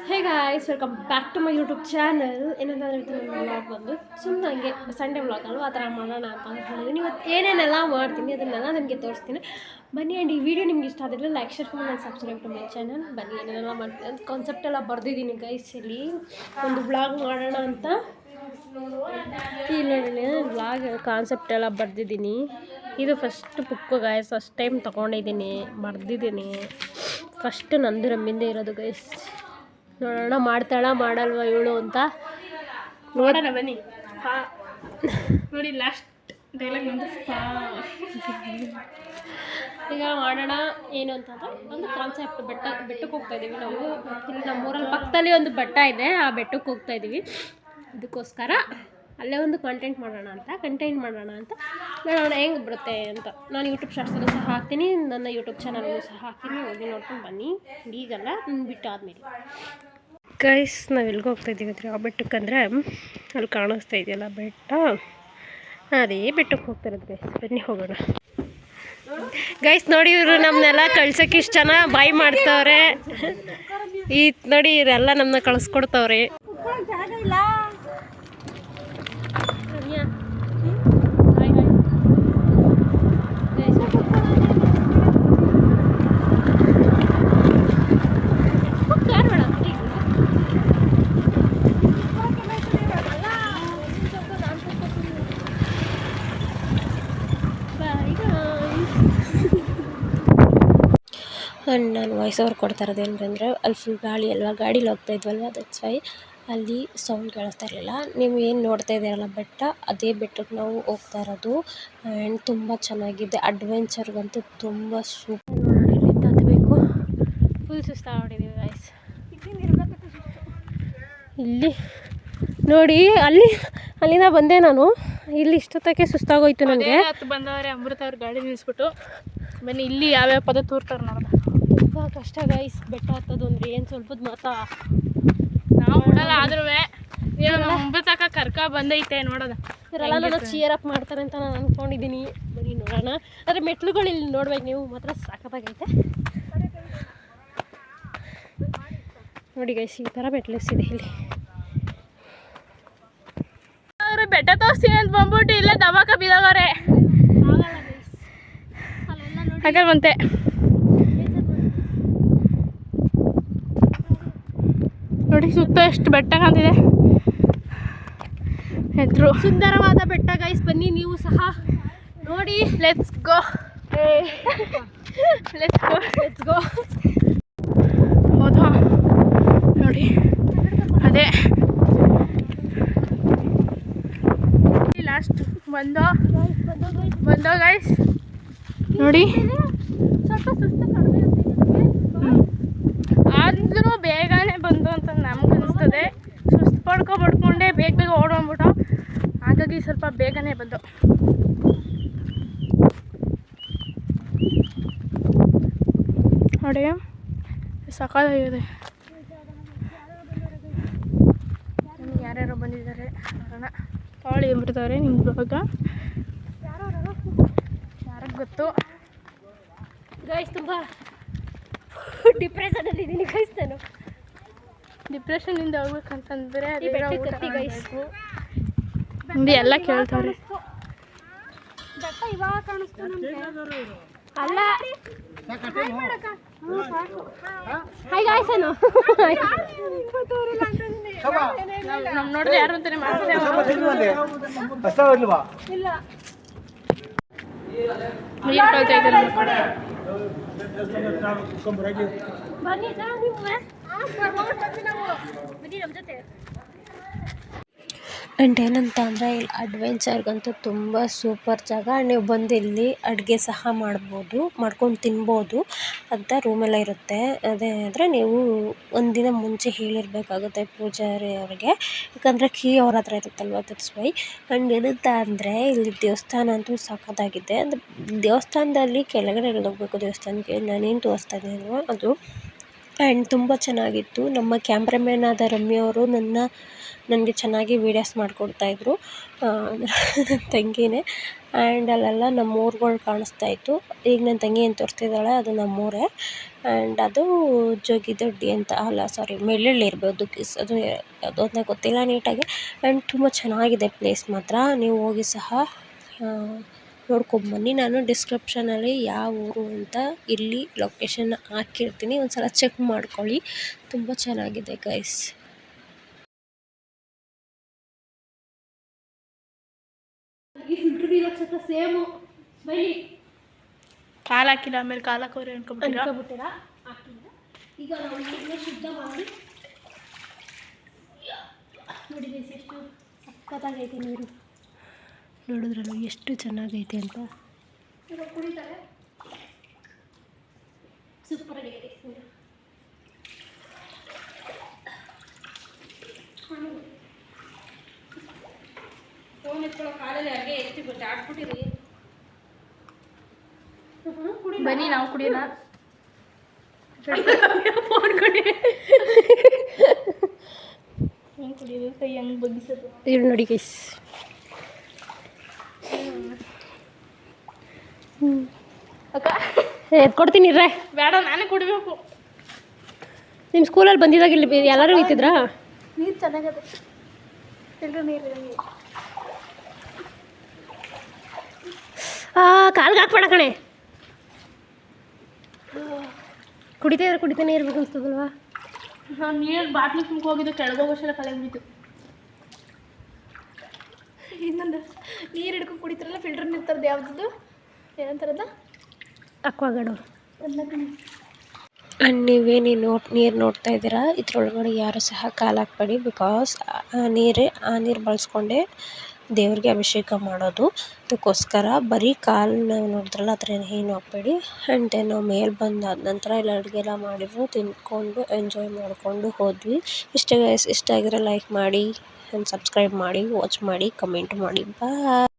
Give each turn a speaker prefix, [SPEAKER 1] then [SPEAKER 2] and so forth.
[SPEAKER 1] Hey guys, welcome back to my YouTube channel. ಏನಂತಂದರೆ ಇವತ್ತು ನನ್ನ ವ್ಲಾಗ್ ಬಂದು ಸುಮ್ಮನೆ ಹಂಗೆ ಸಂಡೇ ವ್ಲಾಗ್ ಅಲ್ವಾ, ಆ ಥರ ಮಾಡೋಣ ಅಂತ ಅಂದ್ಕೊಂಡಿದ್ದೀನಿ. ಇವತ್ತು ಏನೇನೆಲ್ಲ ಮಾಡ್ತೀನಿ ಅದನ್ನೆಲ್ಲ ನನಗೆ ತೋರಿಸ್ತೀನಿ. ಬನ್ನಿ. ಆ್ಯಂಡ್ ಈ ವಿಡಿಯೋ ನಿಮ್ಗೆ ಇಷ್ಟ ಆಗಿದ್ರೆ ಲೈಕ್, ಶೇರ್ ಮಾಡಿ, ನಾನು ಸಬ್ಸ್ಕ್ರೈಬ್ ಟು ಮೈ ಚಾನಲ್. ಬನ್ನಿ, ಏನೇನೆಲ್ಲ ಮಾಡ್ತೀನಿ ಅಂತ ಕಾನ್ಸೆಪ್ಟ್ ಎಲ್ಲ ಬರೆದಿದ್ದೀನಿ ಗೈಸ್. ಇಲ್ಲಿ ಒಂದು ವ್ಲಾಗ್ ಮಾಡೋಣ ಅಂತ ಇಲ್ಲಿ ನೋಡಿ ವ್ಲಾಗ್ ಕಾನ್ಸೆಪ್ಟ್ ಎಲ್ಲ ಬರೆದಿದ್ದೀನಿ. ಇದು first book guys, first time ತೊಗೊಂಡಿದ್ದೀನಿ, ಬರೆದಿದ್ದೀನಿ. ಫಸ್ಟ್ ನಂದು ರಮ್ಮಿಂದೇ ಇರೋದು ಗೈಸ್. ನೋಡೋಣ ಮಾಡ್ತಾಳ ಮಾಡಲ್ವ ಇವಳು ಅಂತ
[SPEAKER 2] ನೋಡೋಣ ಬನ್ನಿ. ನೋಡಿ ಲಾಸ್ಟ್ ಡೈಲಾಗ್ ಬಂದು
[SPEAKER 1] ಈಗ ಮಾಡೋಣ ಏನು ಅಂತಂದ್ರೆ ಒಂದು ಕಾನ್ಸೆಪ್ಟ್. ಬೆಟ್ಟಕ್ಕೆ ಹೋಗ್ತಾ ಇದ್ದೀವಿ ನಾವು. ಇಲ್ಲಿ ನಮ್ಮೂರಲ್ಲಿ ಪಕ್ಕದಲ್ಲಿ ಒಂದು ಬೆಟ್ಟ ಇದೆ, ಆ ಬೆಟ್ಟಕ್ಕೆ ಹೋಗ್ತಾ ಇದ್ದೀವಿ. ಇದಕ್ಕೋಸ್ಕರ ಅಲ್ಲೇ ಒಂದು ಕಂಟೆಂಟ್ ಮಾಡೋಣ ಅಂತ ನೋಡೋಣ ಹೆಂಗೆ ಬರುತ್ತೆ ಅಂತ. ನಾನು ಯೂಟ್ಯೂಬ್ ಶಾರ್ಟ್ಸಲ್ಲೂ ಸಹ ಹಾಕ್ತೀನಿ, ನನ್ನ ಯೂಟ್ಯೂಬ್ ಚಾನಲಲ್ಲೂ ಸಹ ಹಾಕ್ತೀನಿ. ಹೋಗಿ ನೋಡ್ಕೊಂಡು ಬನ್ನಿ. ಈಗಲ್ಲ ಬಿಟ್ಟಾದ್ಮೇಲೆ ಗೈಸ್, ನಾವು ಎಲ್ಲಿಗೆ ಹೋಗ್ತಾ ಇದ್ದೀವಿ ಅಂದರೆ ಆ ಬೆಟ್ಟಕ್ಕಂದರೆ ಅಲ್ಲಿ ಕಾಣಿಸ್ತಾ ಇದೆಯಲ್ಲ ಬೆಟ್ಟ, ಅದೇ ಬೆಟ್ಟಕ್ಕೆ ಹೋಗ್ತಿರೋದು ಗೈಸ್. ಬನ್ನಿ ಹೋಗೋಣ ಗೈಸ್. ನೋಡಿ ಇವರು ನಮ್ಮನ್ನೆಲ್ಲ ಕಳ್ಸೋಕ್ಕೆ ಇಷ್ಟು ಜನ ಬಾಯ್ ಮಾಡ್ತವ್ರೆ. ಈ ನೋಡಿ ಇವರೆಲ್ಲ ನಮ್ಮನ್ನ ಕಳಿಸ್ಕೊಡ್ತವ್ರೆ. ಆ್ಯಂಡ್ ನಾನು ವಾಯ್ಸ್ ಓವರ್ ಕೊಡ್ತಾ ಇರೋದು ಏನಂದರೆ ಅಲ್ಲಿ ಫುಲ್ ಗಾಳಿ ಅಲ್ವಾ, ಗಾಡೀಲಿ ಹೋಗ್ತಾ ಇದ್ವಲ್ವ, ದಟ್ಸ್ ವೈ ಅಲ್ಲಿ ಸೌಂಡ್ ಕೇಳಿಸ್ತಾ ಇರಲಿಲ್ಲ. ನೀವು ಏನು ನೋಡ್ತಾ ಇದ್ದೀರಲ್ಲ ಬೆಟ್ಟ, ಅದೇ ಬೆಟ್ಟಕ್ಕೆ ನಾವು ಹೋಗ್ತಾ ಇರೋದು. ಆ್ಯಂಡ್ ತುಂಬ ಚೆನ್ನಾಗಿದೆ, ಅಡ್ವೆಂಚರ್ಗಂತೂ ತುಂಬ ಸೂಪರ್. ನೋಡೋಣ ಇಲ್ಲಿಂದ ಹತ್ತಬೇಕು. Full ಸುಸ್ತಾಗ್ಬಿಟ್ಟಿದ್ದೀವಿ guys. ಇಲ್ಲಿ ನೋಡಿ ಅಲ್ಲಿಂದ ಬಂದೆ ನಾನು. ಇಲ್ಲಿ ಇಷ್ಟೊತ್ತಕ್ಕೆ ಸುಸ್ತಾಗೋಯ್ತು ನನಗೆ.
[SPEAKER 2] ಬಂದವರೆ ಅಮೃತ ಅವ್ರ ಗಾಡಿ ನಿಲ್ಲಿಸ್ಬಿಟ್ಟು ಬನ್ನಿ ಇಲ್ಲಿ ಯಾವ್ಯಾವ ಪದ ತೋರ್ತಾರೆ ನೋಡೋಣ.
[SPEAKER 1] ತುಂಬ ಕಷ್ಟ ಗೈಸ್ ಬೆಟ್ಟ ಹತ್ತೋದು ಅಂದರೆ. ಏನು ಸ್ವಲ್ಪದ ಮಾತಾ
[SPEAKER 2] ನಾವು ಬಿಡಲ್ಲ, ಆದ್ರೂ ಅಮೃತಕ್ಕ ಕರ್ಕ ಬಂದೈತೆ ನೋಡೋದು.
[SPEAKER 1] ಇವರೆಲ್ಲ ನಾನು ಚಿಯರ್ ಅಪ್ ಮಾಡ್ತಾರೆ ಅಂತ ನಾನು ಅಂದ್ಕೊಂಡಿದ್ದೀನಿ. ಬನ್ನಿ ನೋಡೋಣ. ಆದರೆ ಮೆಟ್ಲುಗಳು ಇಲ್ಲಿ ನೋಡ್ಬೇಕು ನೀವು, ಮಾತ್ರ ಸಾಕಾಗೈತೆ ನೋಡಿ ಗೈಸ್. ಈ ಥರ ಮೆಟ್ಲಿಸಿದೆ ಇಲ್ಲಿ.
[SPEAKER 2] ಅವರು ಬೆಟ್ಟ ತೋರಿಸ್ತೀನಿ ಅಂತ ಬಂದ್ಬಿಟ್ಟು ಇಲ್ಲೇ ದವಾಕ ಬಿದ್ದೋಗವ್ರೆ. ಹಾಗಾದ್ರೆ ಬಂತೆ ನೋಡಿ, ಸುತ್ತ ಎಷ್ಟು ಬೆಟ್ಟ ಕಾಣ್ತಿದೆ. ಎದ್ರು
[SPEAKER 1] ಸುಂದರವಾದ ಬೆಟ್ಟ ಗೈಸ್. ಬನ್ನಿ ನೀವು ಸಹ ನೋಡಿ.
[SPEAKER 2] Let's go. ಹೌದಾ ನೋಡಿ, ಅದೇ ಲಾಸ್ಟ್ ಬಂದೋ ಗೈಸ್. ನೋಡಿ ಆದ್ರೂ ಬೇಗನೆ ಬಂದು ಅಂತ ನಮ್ಗೆ ಅನಿಸ್ತದೆ. ಸುಸ್ತು ಪಡ್ಕೊಂಡೇ ಬೇಗ ಓಡೋಗ್ಬಿಟ್ಟು, ಹಾಗಾಗಿ ಸ್ವಲ್ಪ ಬೇಗನೆ ಬಂದು. ನೋಡಿ ಸಕಾಲಾಗಿದೆ. ಯಾರ್ಯಾರೋ ಬಂದಿದ್ದಾರೆ ನೋಡೋಣ. ತಾಳಿ ಎಂಬಿಡ್ತವ್ರೆ ನಿಮ್ಗೆ ಇವಾಗ ಯಾರಿಗೆ ಗೊತ್ತು
[SPEAKER 1] ಗೈಸ್. ತುಂಬ ಡಿಪ್ರೆಷನಲ್ಲಿ ಇದ್ದೀನಿ ಗೈಸ್ ನಾನು.
[SPEAKER 2] ಡಿಪ್ರೆಷನ್ನಿಂದ ಹೋಗ್ಬೇಕಂತಂದರೆ
[SPEAKER 1] ಹಿಂದೆ
[SPEAKER 2] ಎಲ್ಲ ಕೇಳ್ತಾರೆ.
[SPEAKER 1] ಬೆಟ್ಟ ಇವಾಗ ಕಾಣಿಸ್ತು ನಮಗೆ. ಅಲ್ಲ ಹಾಯ್ ಗಾಯ್ಸ್.
[SPEAKER 2] ನಮ್ಮ ನೋಡಿದ್ರೆ ಯಾರು ಅಂತಾನೆ ಮಾಡ್ತಾರೆ.
[SPEAKER 1] ಇಲ್ಲ
[SPEAKER 2] ನೀರು ಕಳ್ತಾ ಇದ್ದಾರೆ.
[SPEAKER 1] ಬನ್ನಿ ನಮ್ಮ ಜೊತೆ. ಆ್ಯಂಡ್ ಏನಂತ ಅಂದರೆ ಇಲ್ಲಿ ಅಡ್ವೆಂಚರ್ಗಂತೂ ತುಂಬ ಸೂಪರ್ ಜಾಗ. ನೀವು ಬಂದು ಇಲ್ಲಿ ಅಡುಗೆ ಸಹ ಮಾಡ್ಕೊಂಡು ತಿನ್ಬೋದು ಅಂತ ರೂಮೆಲ್ಲ ಇರುತ್ತೆ. ಅದೇ ಆದರೆ ನೀವು ಒಂದಿನ ಮುಂಚೆ ಹೇಳಿರಬೇಕಾಗುತ್ತೆ ಪೂಜಾರಿ ಅವ್ರಿಗೆ, ಯಾಕಂದರೆ ಕೀ ಅವ್ರ ಹತ್ರ ಇರುತ್ತಲ್ವ, ದಟ್ಸ್ ವೈ. ಆ್ಯಂಡ್ ಏನಂತ ಅಂದರೆ ಇಲ್ಲಿ ದೇವಸ್ಥಾನ ಅಂತೂ ಸಖತ್ತಾಗಿದೆ. ಅಂದರೆ ದೇವಸ್ಥಾನದಲ್ಲಿ ಕೆಳಗಡೆ ಹೋಗಬೇಕು ದೇವಸ್ಥಾನಕ್ಕೆ. ನಾನೇನು ತೋರಿಸ್ತಾ ಇದ್ದೀನಿ ಅದು. ಆ್ಯಂಡ್ ತುಂಬ ಚೆನ್ನಾಗಿತ್ತು. ನಮ್ಮ ಕ್ಯಾಮ್ರಾಮ್ಯಾನ್ ಆದ ರಮ್ಯಾ ಅವರು ನನಗೆ ಚೆನ್ನಾಗಿ ವೀಡಿಯೋಸ್ ಮಾಡಿಕೊಡ್ತಾಯಿದ್ರು. ನನ್ನ ತಂಗಿನೇ. ಆ್ಯಂಡ್ ಅಲ್ಲೆಲ್ಲ ನಮ್ಮ ಊರುಗಳು ಕಾಣಿಸ್ತಾಯಿತ್ತು. ಈಗ ನನ್ನ ತಂಗಿ ಏನು ತೋರಿಸ್ತಿದ್ದಾಳೆ ಅದು ನಮ್ಮೂರೇ. ಆ್ಯಂಡ್ ಅದು ಜೋಗಿದೊಡ್ಡಿ ಅಂತ ಅಲ್ಲ ಸಾರಿ ಮೆಳ್ಳಳ್ಳಿ ಇರ್ಬೋದು ಅದು ಯಾವುದು ಅಂತ ಗೊತ್ತಿಲ್ಲ ನೀಟಾಗಿ. ಆ್ಯಂಡ್ ತುಂಬ ಚೆನ್ನಾಗಿದೆ ಪ್ಲೇಸ್ ಮಾತ್ರ. ನೀವು ಹೋಗಿ ಸಹ ನೋಡ್ಕೊಂಬನ್ನಿ. ನಾನು ಡಿಸ್ಕ್ರಿಪ್ಷನಲ್ಲಿ ಯಾವ ಊರು ಅಂತ ಇಲ್ಲಿ ಲೊಕೇಶನ್ ಹಾಕಿರ್ತೀನಿ, ಒಂದು ಸಲ ಚೆಕ್ ಮಾಡ್ಕೊಳ್ಳಿ. ತುಂಬ ಚೆನ್ನಾಗಿದೆ ಗೈಸ್. ಸೇಮು
[SPEAKER 2] ಕಾಲು ಹಾಕಿಲ್ಲ, ಆಮೇಲೆ ಕಾಲು ಹಾಕೋರೆ
[SPEAKER 1] ಅನ್ಕೊಬಿಟ್ಟಿರ. ಈಗ ನಾವು ನೀರನ್ನ ಶುದ್ಧ ಮಾಡಿ ನೋಡಿ ಎಷ್ಟು ಸಕ್ಕತ್ತಾಗೈತೆ ನೀರು. ನೋಡಿದ್ರಲ್ಲ ಎಷ್ಟು ಚೆನ್ನಾಗೈತೆ ಅಂತ. ಇವಾಗ ಕುಡಿತಾರೆ ಸೂಪರಾಗೈತೆ ನೀರು. ಫೋನ್ ಎತ್ಕೊಳ್ಳೋ ಕಾಲಲ್ಲಿ ಹಾಗೆ ಎತ್ತಿ ಬಿಟ್ಟು ಆಡ್ಬಿಟ್ಟಿರಿ.
[SPEAKER 2] ಬನ್ನಿ ನಾವು ಕುಡಿಯೋಣ. ಫೋನ್ ಕುಡಿ. ಹೆಂಗೆ ಕುಡಿಯೋದು, ಕೈ ಹೆಂಗೆ ಬಗ್ಗಿಸೋದು
[SPEAKER 1] ಇದು ನೋಡಿ ಗೈಸ್.
[SPEAKER 2] ಅಕ್ಕ
[SPEAKER 1] ಎತ್ಕೊಡ್ತೀನಿ ಇರ್ರೆ.
[SPEAKER 2] ಬೇಡ, ನಾನೇ ಕುಡಿಬೇಕು.
[SPEAKER 1] ನಿಮ್ಮ ಸ್ಕೂಲಲ್ಲಿ ಬಂದಿದ್ದಾಗ ಇಲ್ಲಿ ಎಲ್ಲರೂ ಇತ್ತಿದ್ರಾ?
[SPEAKER 2] ನೀರು ಚೆನ್ನಾಗದೆ, ಫಿಲ್ಟರ್ ನೀರು.
[SPEAKER 1] ಕಾಲ್ಗೆ ಹಾಕ್ಬೇಡ ಕಣೆ. ಕುಡಿತಾನೆ ಇರ್ಬೇಕು ಅನ್ಸ್ತದಲ್ವಾ?
[SPEAKER 2] ನಾನು ನೀರು ಬಾಟ್ಲಿ ತುಂಬ ಹೋಗಿದ್ದು, ಕೆಳಗೋಗೋಷ್ಟೆಲ್ಲ ಕಲೆ ಬಿಟ್ಟಿತ್ತು. ಇನ್ನೊಂದು ನೀರು ಹಿಡ್ಕೊಂಡು ಕುಡಿತಾರಲ್ಲ, ಫಿಲ್ಟರ್ ನೀರು ಥರದ್ದು ಯಾವ್ದು ಏನಂತಾರದ
[SPEAKER 1] ಅಕ್ವಾಗಾರ್ಡು.
[SPEAKER 2] ಎಲ್ಲ
[SPEAKER 1] ನೀವೇ ನೀರು ನೋಡ್ತಾ ಇದ್ದೀರಾ. ಇದ್ರೊಳಗಡೆ ಯಾರು ಸಹ ಕಾಲು ಹಾಕ್ಬೇಡಿ. ಬಿಕಾಸ್ ಆ ನೀರು ಬಳಸ್ಕೊಂಡೆ ದೇವ್ರಿಗೆ ಅಭಿಷೇಕ ಮಾಡೋದು. ಅದಕ್ಕೋಸ್ಕರ ಬರೀ ಕಾಲು ನಾವು ನೋಡಿದ್ರಲ್ಲ ಆ ಥರ ಏನು ಹಾಕ್ಬೇಡಿ. ಆ್ಯಂಡ್ ದೆನ್ ನಾವು ಮೇಲೆ ಬಂದಾದ ನಂತರ ಎಲ್ಲ ಅಡುಗೆ ಎಲ್ಲ ಮಾಡಿದ್ರು, ತಿಂದ್ಕೊಂಡು ಎಂಜಾಯ್ ಮಾಡಿಕೊಂಡು ಹೋದ್ವಿ. ಇಷ್ಟ ಆಗಿರೋ ಲೈಕ್ ಮಾಡಿ ಆ್ಯಂಡ್ ಸಬ್ಸ್ಕ್ರೈಬ್ ಮಾಡಿ, ವಾಚ್ ಮಾಡಿ, ಕಮೆಂಟ್ ಮಾಡಿ. ಬಾಯ್.